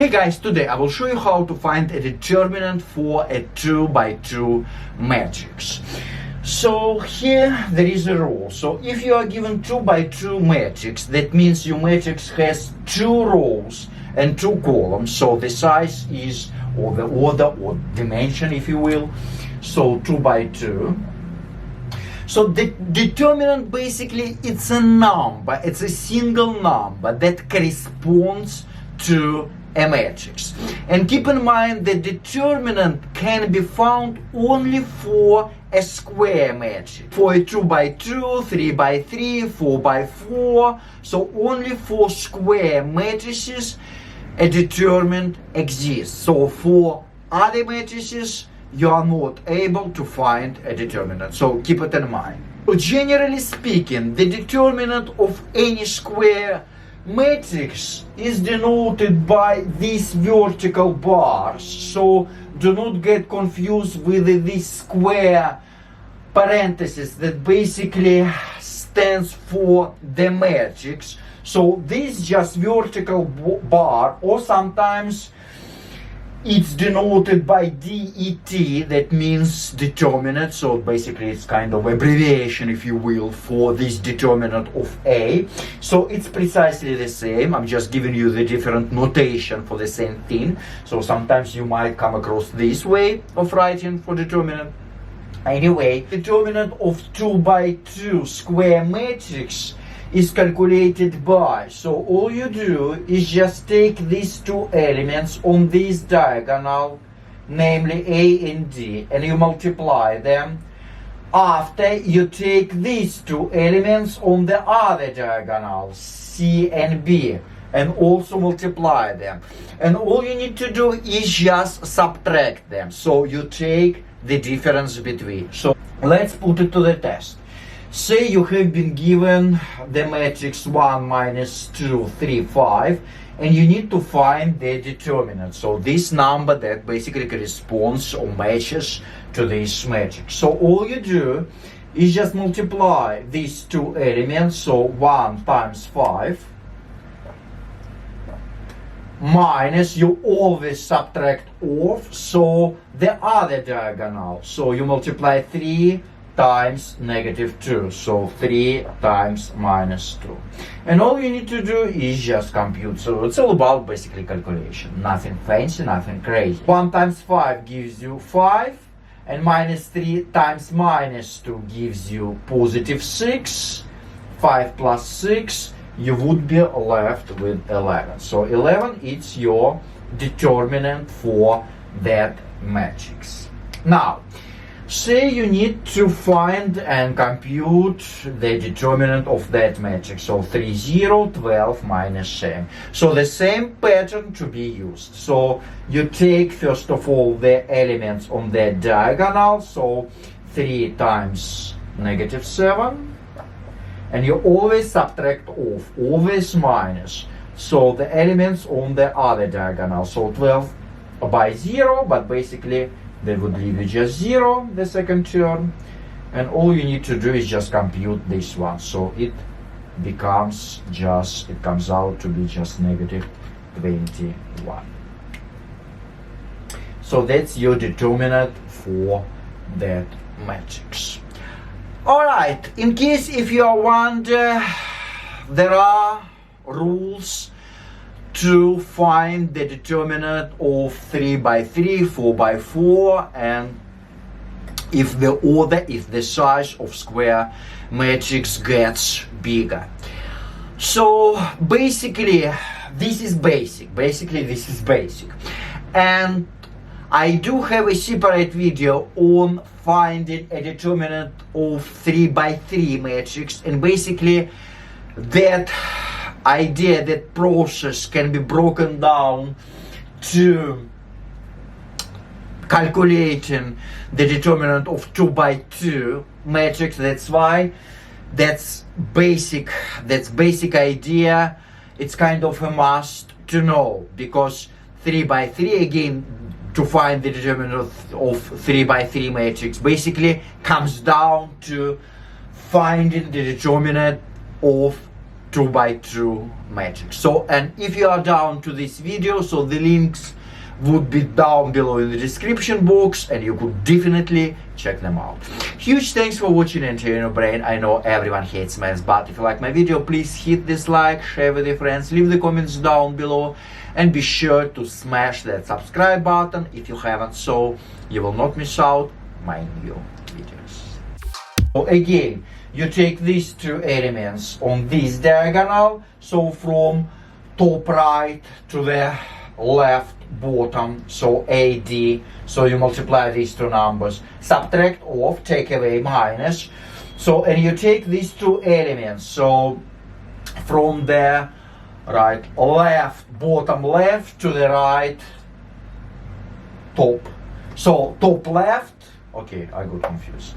Hey guys, today I will show you how to find a determinant for a 2 by 2 matrix. So here there is a rule. So if you are given 2 by 2 matrix, that means your matrix has 2 rows and 2 columns. So the size is, or the order or dimension if you will, so 2 by 2. So the determinant basically it's a number, it's a single number that corresponds to a matrix. And keep in mind the determinant can be found only for a square matrix. For a 2 by 2, 3 by 3, 4 by 4, so only for square matrices a determinant exists. So for other matrices you are not able to find a determinant. So keep it in mind. So generally speaking, the determinant of any square matrix is denoted by these vertical bars. So do not get confused with this square parenthesis that basically stands for the matrix. So this just vertical bar, or sometimes it's denoted by DET, that means determinant. So basically it's kind of abbreviation, if you will, for this determinant of A. So it's precisely the same. I'm just giving you the different notation for the same thing. So sometimes you might come across this way of writing for determinant. Anyway, determinant of 2 by 2 square matrix is calculated by, so all you do is just take these two elements on this diagonal, namely A and D, and you multiply them. After, you take these two elements on the other diagonal, C and B, and also multiply them. And all you need to do is just subtract them. So you take the difference between. So let's put it to the test. Say you have been given the matrix 1, minus 2, 3, 5, and you need to find the determinant. So this number that basically corresponds or matches to this matrix. So all you do is just multiply these two elements. So 1 times 5 minus, you always subtract off, so the other diagonal. So you multiply 3 times negative 2, so 3 times minus 2. And all you need to do is just compute. So it's all about basically calculation. Nothing fancy, nothing crazy. 1 times 5 gives you 5, and minus 3 times minus 2 gives you positive 6. 5 plus 6, you would be left with 11. So 11 is your determinant for that matrix. Now, say you need to find and compute the determinant of that matrix. So 3, 0, 12, minus 7. So the same pattern to be used. So you take first of all the elements on the diagonal. So 3 times negative 7. And you always subtract off, always minus. So the elements on the other diagonal. So 12 by 0, but basically they would leave you just 0, the second term, and all you need to do is just compute this one. So it becomes just, it comes out to be just negative 21. So that's your determinant for that matrix. Alright, in case if you are wondering, there are rules to find the determinant of 3 by 3, 4 by 4, and if the order, if the size of square matrix gets bigger. So basically this is basic. And I do have a separate video on finding a determinant of 3 by 3 matrix, and basically that idea, that process can be broken down to calculating the determinant of 2 by 2 matrix. That's why that's basic idea. It's kind of a must to know, because 3 by 3, again, to find the determinant of 3 by 3 matrix basically comes down to finding the determinant of 2 by 2 matrix. So, and if you are down to this video, so the links would be down below in the description box, and you could definitely check them out. Huge thanks for watching and sharing your brain. I know everyone hates maths, but if you like my video, please hit this like, share with your friends, leave the comments down below, and be sure to smash that subscribe button if you haven't, so you will not miss out my new videos. So again, you take these two elements on this diagonal, so from top right to the left bottom, so AD, so you multiply these two numbers, subtract off, take away minus, so, and you take these two elements, so from the right left bottom left to the right top, so top left, okay, I got confused.